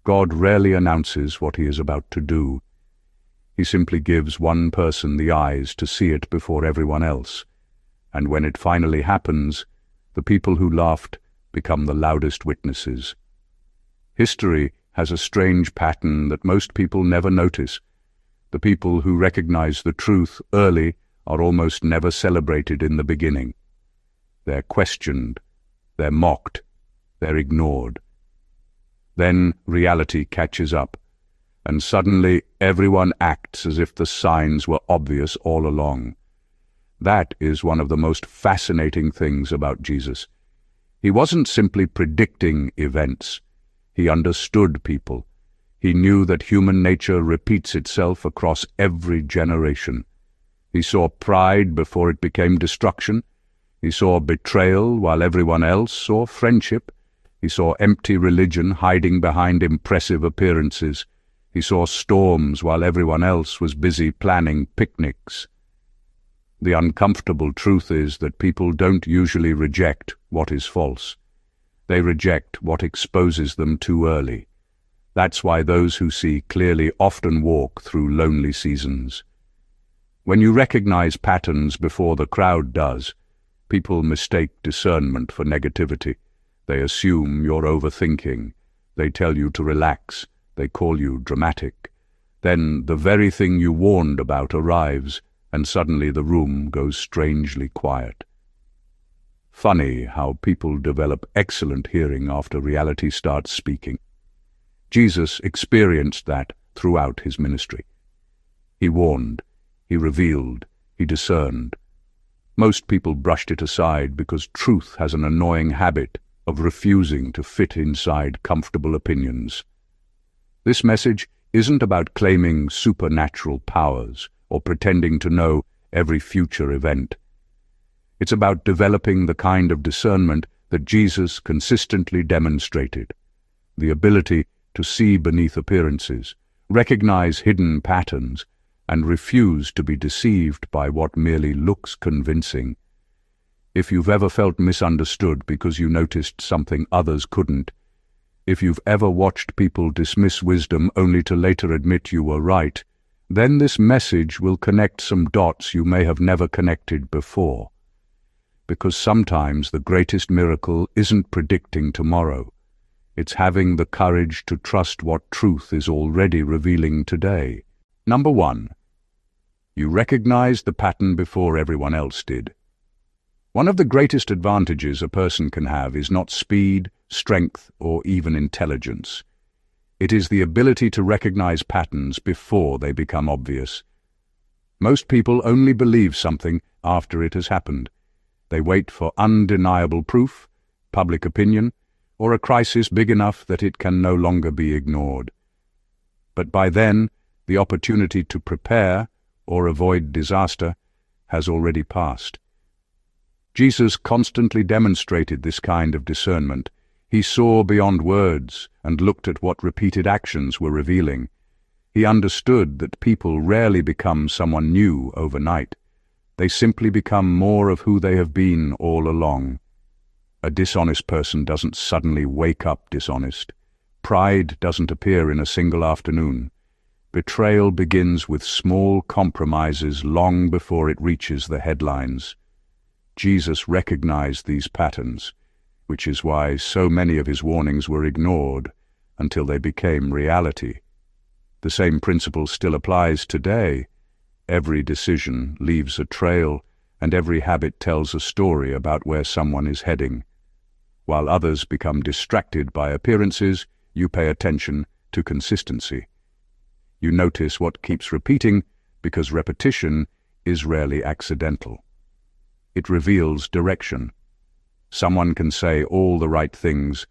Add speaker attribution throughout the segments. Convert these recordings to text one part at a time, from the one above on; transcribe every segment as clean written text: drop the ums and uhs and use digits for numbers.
Speaker 1: God rarely announces what he is about to do. He simply gives one person the eyes to see it before everyone else. And when it finally happens, the people who laughed become the loudest witnesses. History has a strange pattern that most people never notice. The people who recognize the truth early are almost never celebrated in the beginning. They're questioned, they're mocked, they're ignored. Then reality catches up, and suddenly everyone acts as if the signs were obvious all along. That is one of the most fascinating things about Jesus. He wasn't simply predicting events. He understood people. He knew that human nature repeats itself across every generation. He saw pride before it became destruction. He saw betrayal while everyone else saw friendship. He saw empty religion hiding behind impressive appearances. He saw storms while everyone else was busy planning picnics. The uncomfortable truth is that people don't usually reject what is false. They reject what exposes them too early. That's why those who see clearly often walk through lonely seasons. When you recognize patterns before the crowd does, people mistake discernment for negativity. They assume you're overthinking. They tell you to relax. They call you dramatic. Then the very thing you warned about arrives, and suddenly the room goes strangely quiet. Funny how people develop excellent hearing after reality starts speaking. Jesus experienced that throughout his ministry. He warned, he revealed, he discerned. Most people brushed it aside because truth has an annoying habit of refusing to fit inside comfortable opinions. This message isn't about claiming supernatural powers or pretending to know every future event. It's about developing the kind of discernment that Jesus consistently demonstrated, the ability to see beneath appearances, recognize hidden patterns, and refuse to be deceived by what merely looks convincing. If you've ever felt misunderstood because you noticed something others couldn't, if you've ever watched people dismiss wisdom only to later admit you were right, then this message will connect some dots you may have never connected before. Because sometimes the greatest miracle isn't predicting tomorrow. It's having the courage to trust what truth is already revealing today. Number 1. You recognize the pattern before everyone else did. One of the greatest advantages a person can have is not speed, strength, or even intelligence. It is the ability to recognize patterns before they become obvious. Most people only believe something after it has happened. They wait for undeniable proof, public opinion, or a crisis big enough that it can no longer be ignored. But by then, the opportunity to prepare or avoid disaster has already passed. Jesus constantly demonstrated this kind of discernment. He saw beyond words and looked at what repeated actions were revealing. He understood that people rarely become someone new overnight. They simply become more of who they have been all along. A dishonest person doesn't suddenly wake up dishonest. Pride doesn't appear in a single afternoon. Betrayal begins with small compromises long before it reaches the headlines. Jesus recognized these patterns, which is why so many of his warnings were ignored until they became reality. The same principle still applies today. Every decision leaves a trail, and every habit tells a story about where someone is heading. While others become distracted by appearances, you pay attention to consistency. You notice what keeps repeating because repetition is rarely accidental. It reveals direction. Someone can say all the right things,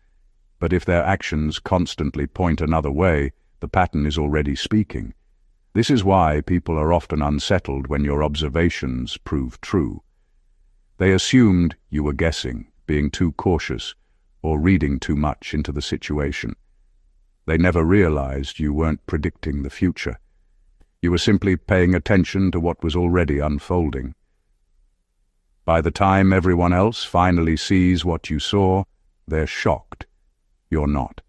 Speaker 1: but if their actions constantly point another way, the pattern is already speaking. This is why people are often unsettled when your observations prove true. They assumed you were guessing, being too cautious, or reading too much into the situation. They never realized you weren't predicting the future. You were simply paying attention to what was already unfolding. By the time everyone else finally sees what you saw, they're shocked. You're not.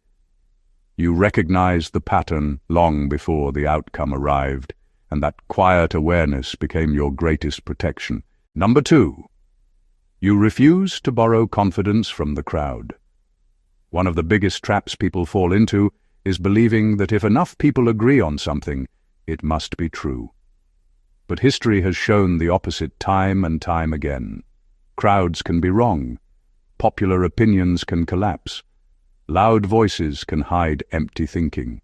Speaker 1: You recognized the pattern long before the outcome arrived, and that quiet awareness became your greatest protection. Number 2. You refuse to borrow confidence from the crowd. One of the biggest traps people fall into is believing that if enough people agree on something, it must be true. But history has shown the opposite time and time again. Crowds can be wrong. Popular opinions can collapse. Loud voices can hide empty thinking.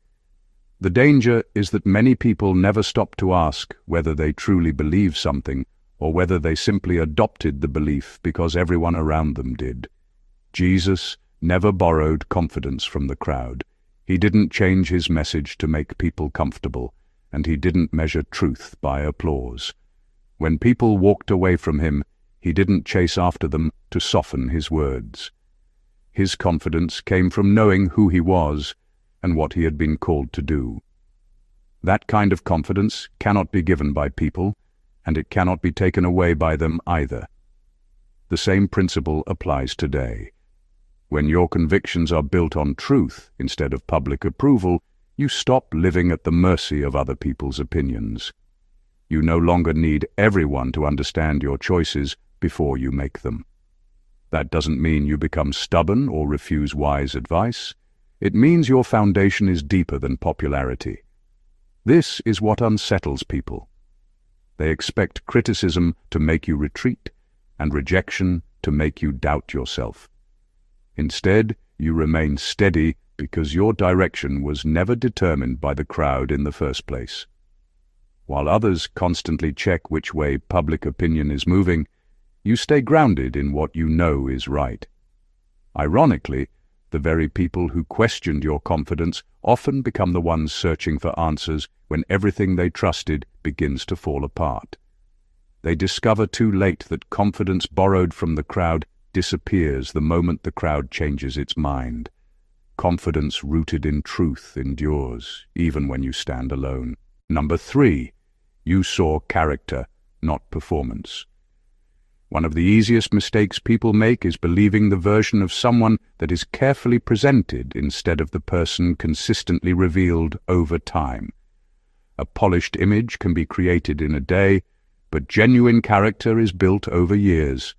Speaker 1: The danger is that many people never stop to ask whether they truly believe something or whether they simply adopted the belief because everyone around them did. Jesus never borrowed confidence from the crowd. He didn't change his message to make people comfortable, and he didn't measure truth by applause. When people walked away from him, he didn't chase after them to soften his words. His confidence came from knowing who he was and what he had been called to do. That kind of confidence cannot be given by people, and it cannot be taken away by them either. The same principle applies today. When your convictions are built on truth instead of public approval, you stop living at the mercy of other people's opinions. You no longer need everyone to understand your choices before you make them. That doesn't mean you become stubborn or refuse wise advice. It means your foundation is deeper than popularity. This is what unsettles people. They expect criticism to make you retreat and rejection to make you doubt yourself. Instead, you remain steady because your direction was never determined by the crowd in the first place. While others constantly check which way public opinion is moving, you stay grounded in what you know is right. Ironically, the very people who questioned your confidence often become the ones searching for answers when everything they trusted begins to fall apart. They discover too late that confidence borrowed from the crowd disappears the moment the crowd changes its mind. Confidence rooted in truth endures, even when you stand alone. Number 3, you saw character, not performance. One of the easiest mistakes people make is believing the version of someone that is carefully presented instead of the person consistently revealed over time. A polished image can be created in a day, but genuine character is built over years.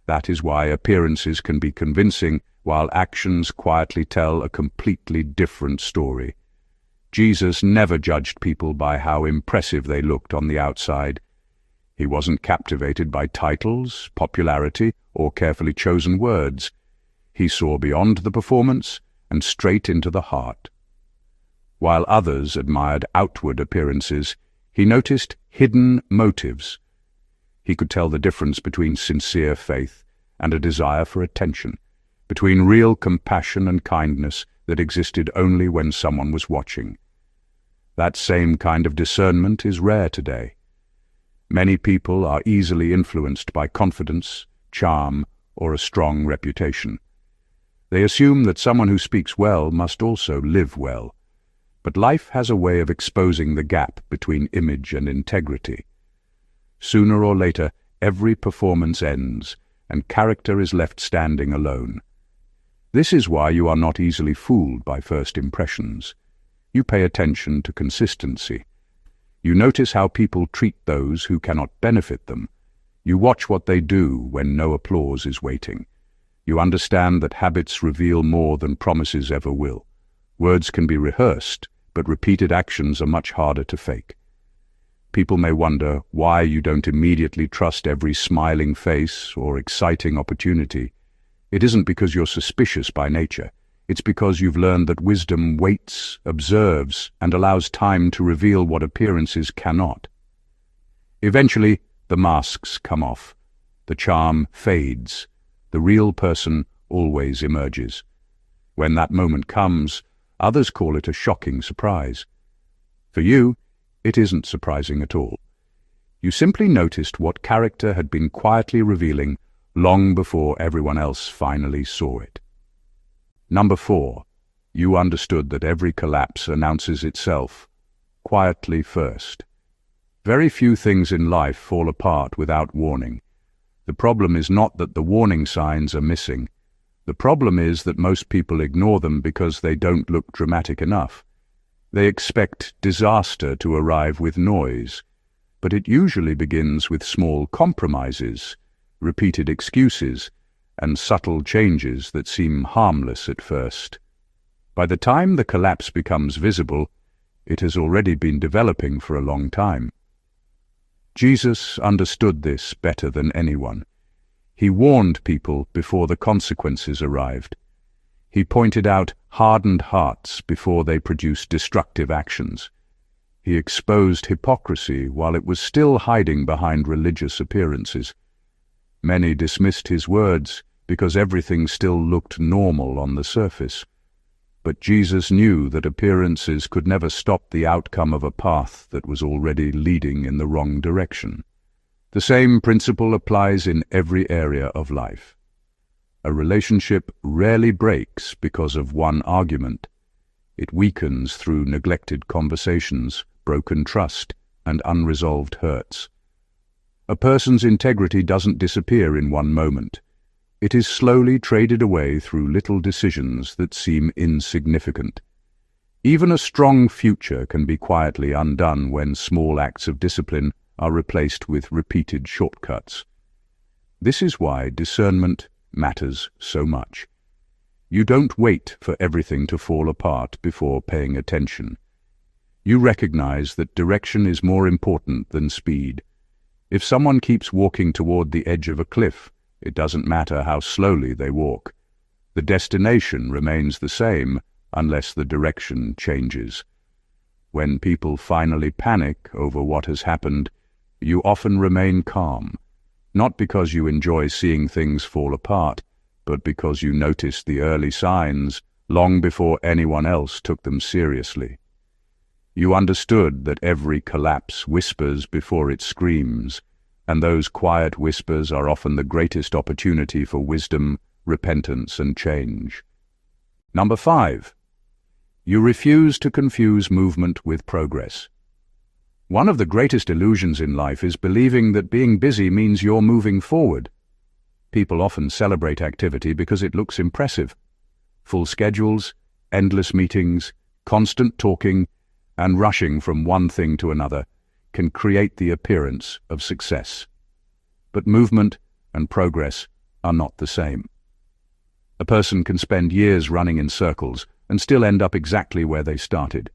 Speaker 1: That is why appearances can be convincing, while actions quietly tell a completely different story. Jesus never judged people by how impressive they looked on the outside. He wasn't captivated by titles, popularity, or carefully chosen words. He saw beyond the performance and straight into the heart. While others admired outward appearances, he noticed hidden motives. He could tell the difference between sincere faith and a desire for attention, between real compassion and kindness that existed only when someone was watching. That same kind of discernment is rare today. Many people are easily influenced by confidence, charm, or a strong reputation. They assume that someone who speaks well must also live well. But life has a way of exposing the gap between image and integrity. Sooner or later, every performance ends, and character is left standing alone. This is why you are not easily fooled by first impressions. You pay attention to consistency. You notice how people treat those who cannot benefit them. You watch what they do when no applause is waiting. You understand that habits reveal more than promises ever will. Words can be rehearsed, but repeated actions are much harder to fake. People may wonder why you don't immediately trust every smiling face or exciting opportunity. It isn't because you're suspicious by nature. It's because you've learned that wisdom waits, observes, and allows time to reveal what appearances cannot. Eventually, the masks come off. The charm fades. The real person always emerges. When that moment comes, others call it a shocking surprise. For you, it isn't surprising at all. You simply noticed what character had been quietly revealing long before everyone else finally saw it. Number 4, you understood that every collapse announces itself, quietly first. Very few things in life fall apart without warning. The problem is not that the warning signs are missing. The problem is that most people ignore them because they don't look dramatic enough. They expect disaster to arrive with noise, but it usually begins with small compromises, repeated excuses, and subtle changes that seem harmless at first. By the time the collapse becomes visible, it has already been developing for a long time. Jesus understood this better than anyone. He warned people before the consequences arrived. He pointed out hardened hearts before they produced destructive actions. He exposed hypocrisy while it was still hiding behind religious appearances. Many dismissed his words because everything still looked normal on the surface. But Jesus knew that appearances could never stop the outcome of a path that was already leading in the wrong direction. The same principle applies in every area of life. A relationship rarely breaks because of one argument. It weakens through neglected conversations, broken trust, and unresolved hurts. A person's integrity doesn't disappear in one moment. It is slowly traded away through little decisions that seem insignificant. Even a strong future can be quietly undone when small acts of discipline are replaced with repeated shortcuts. This is why discernment matters so much. You don't wait for everything to fall apart before paying attention. You recognize that direction is more important than speed. If someone keeps walking toward the edge of a cliff, it doesn't matter how slowly they walk. The destination remains the same unless the direction changes. When people finally panic over what has happened, you often remain calm, not because you enjoy seeing things fall apart, but because you noticed the early signs long before anyone else took them seriously. You understood that every collapse whispers before it screams, and those quiet whispers are often the greatest opportunity for wisdom, repentance, and change. Number 5. You refuse to confuse movement with progress. One of the greatest illusions in life is believing that being busy means you're moving forward. People often celebrate activity because it looks impressive. Full schedules, endless meetings, constant talking, and rushing from one thing to another can create the appearance of success. But movement and progress are not the same. A person can spend years running in circles and still end up exactly where they started.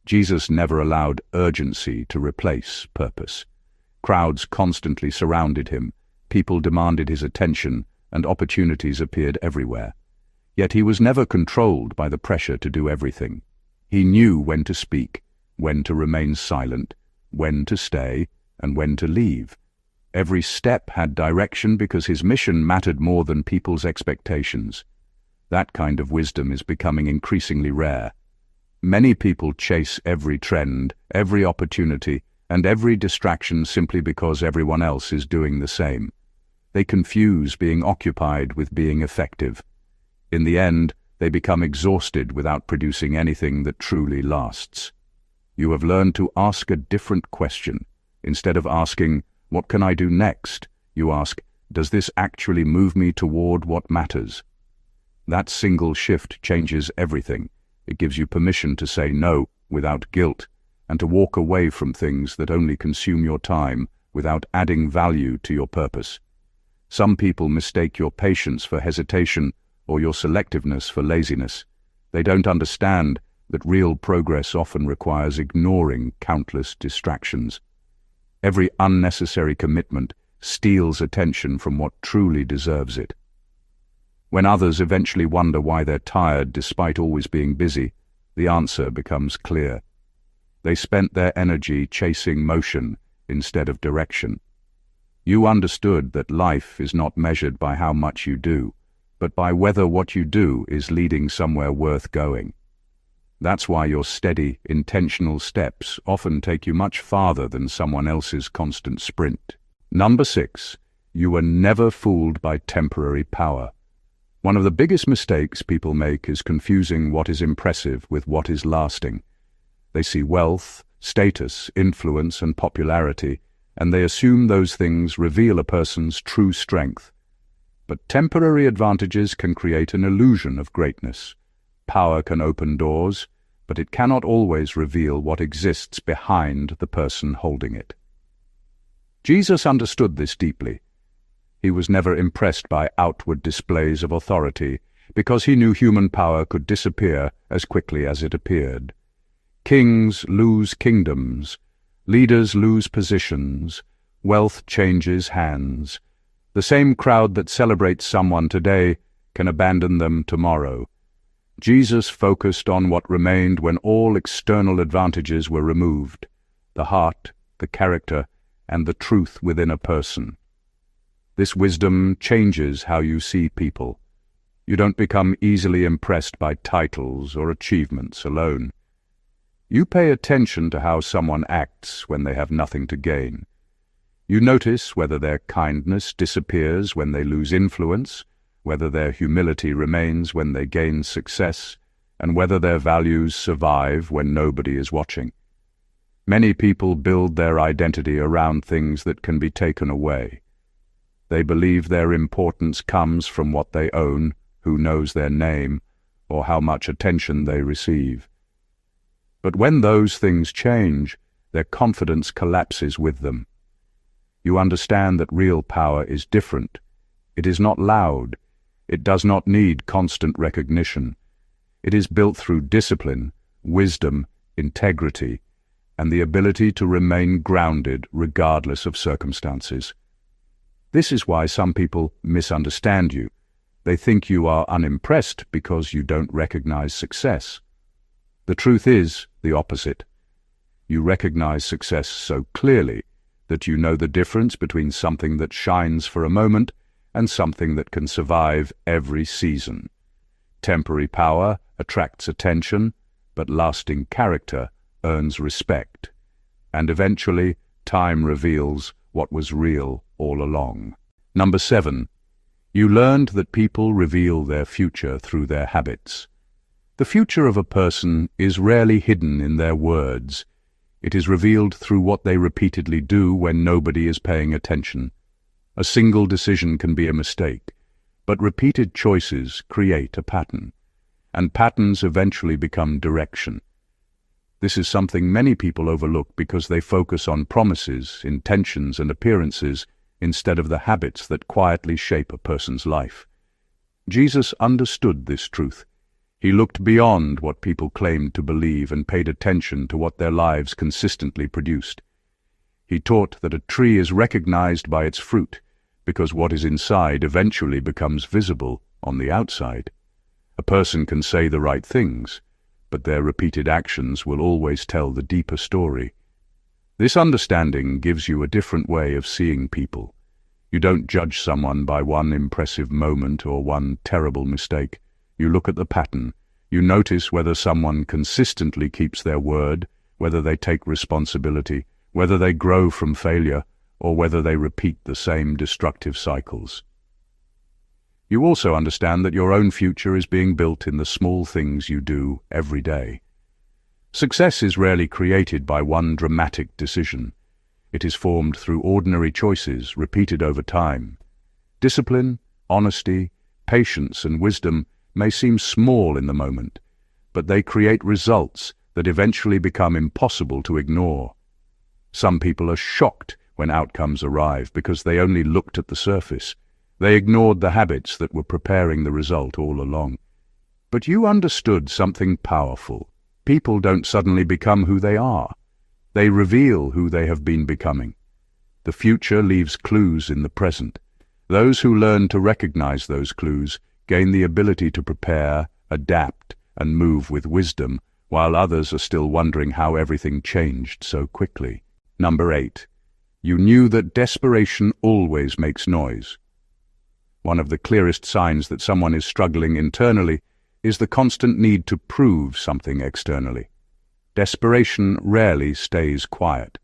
Speaker 1: Jesus never allowed urgency to replace purpose. Crowds constantly surrounded him, people demanded his attention, and opportunities appeared everywhere. Yet he was never controlled by the pressure to do everything. He knew when to speak, when to remain silent, when to stay, and when to leave. Every step had direction because his mission mattered more than people's expectations. That kind of wisdom is becoming increasingly rare. Many people chase every trend, every opportunity, and every distraction simply because everyone else is doing the same. They confuse being occupied with being effective. In the end, they become exhausted without producing anything that truly lasts. You have learned to ask a different question. Instead of asking, "What can I do next?" you ask, "Does this actually move me toward what matters?" That single shift changes everything. It gives you permission to say no without guilt, and to walk away from things that only consume your time without adding value to your purpose. Some people mistake your patience for hesitation or your selectiveness for laziness. They don't understand that real progress often requires ignoring countless distractions. Every unnecessary commitment steals attention from what truly deserves it. When others eventually wonder why they're tired despite always being busy, the answer becomes clear. They spent their energy chasing motion instead of direction. You understood that life is not measured by how much you do, but by whether what you do is leading somewhere worth going. That's why your steady, intentional steps often take you much farther than someone else's constant sprint. Number 6. You were never fooled by temporary power. One of the biggest mistakes people make is confusing what is impressive with what is lasting. They see wealth, status, influence, and popularity, and they assume those things reveal a person's true strength. But temporary advantages can create an illusion of greatness. Power can open doors, but it cannot always reveal what exists behind the person holding it. Jesus understood this deeply. He was never impressed by outward displays of authority, because he knew human power could disappear as quickly as it appeared. Kings lose kingdoms, leaders lose positions, wealth changes hands. The same crowd that celebrates someone today can abandon them tomorrow. Jesus focused on what remained when all external advantages were removed: the heart, the character, and the truth within a person. This wisdom changes how you see people. You don't become easily impressed by titles or achievements alone. You pay attention to how someone acts when they have nothing to gain. You notice whether their kindness disappears when they lose influence, whether their humility remains when they gain success, and whether their values survive when nobody is watching. Many people build their identity around things that can be taken away. They believe their importance comes from what they own, who knows their name, or how much attention they receive. But when those things change, their confidence collapses with them. You understand that real power is different. It is not loud. It does not need constant recognition. It is built through discipline, wisdom, integrity, and the ability to remain grounded regardless of circumstances. This is why some people misunderstand you. They think you are unimpressed because you don't recognize success. The truth is the opposite. You recognize success so clearly that you know the difference between something that shines for a moment and something that can survive every season. Temporary power attracts attention, but lasting character earns respect. And eventually, time reveals what was real all along. Number 7. You learned that people reveal their future through their habits. The future of a person is rarely hidden in their words. It is revealed through what they repeatedly do when nobody is paying attention. A single decision can be a mistake, but repeated choices create a pattern, and patterns eventually become direction. This is something many people overlook because they focus on promises, intentions, and appearances instead of the habits that quietly shape a person's life. Jesus understood this truth. He looked beyond what people claimed to believe and paid attention to what their lives consistently produced. He taught that a tree is recognized by its fruit, because what is inside eventually becomes visible on the outside. A person can say the right things, but their repeated actions will always tell the deeper story. This understanding gives you a different way of seeing people. You don't judge someone by one impressive moment or one terrible mistake. You look at the pattern. You notice whether someone consistently keeps their word, whether they take responsibility, whether they grow from failure, or whether they repeat the same destructive cycles. You also understand that your own future is being built in the small things you do every day. Success is rarely created by one dramatic decision. It is formed through ordinary choices repeated over time. Discipline, honesty, patience, and wisdom may seem small in the moment, but they create results that eventually become impossible to ignore. Some people are shocked when outcomes arrive because they only looked at the surface. They ignored the habits that were preparing the result all along. But you understood something powerful. People don't suddenly become who they are. They reveal who they have been becoming. The future leaves clues in the present. Those who learn to recognize those clues gain the ability to prepare, adapt, and move with wisdom, while others are still wondering how everything changed so quickly. Number 8. You knew that desperation always makes noise. One of the clearest signs that someone is struggling internally is the constant need to prove something externally. Desperation rarely stays quiet.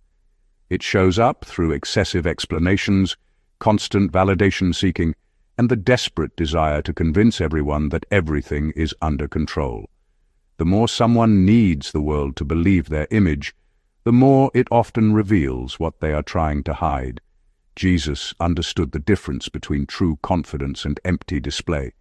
Speaker 1: It shows up through excessive explanations, constant validation seeking, and the desperate desire to convince everyone that everything is under control. The more someone needs the world to believe their image, the more it often reveals what they are trying to hide. Jesus understood the difference between true confidence and empty display.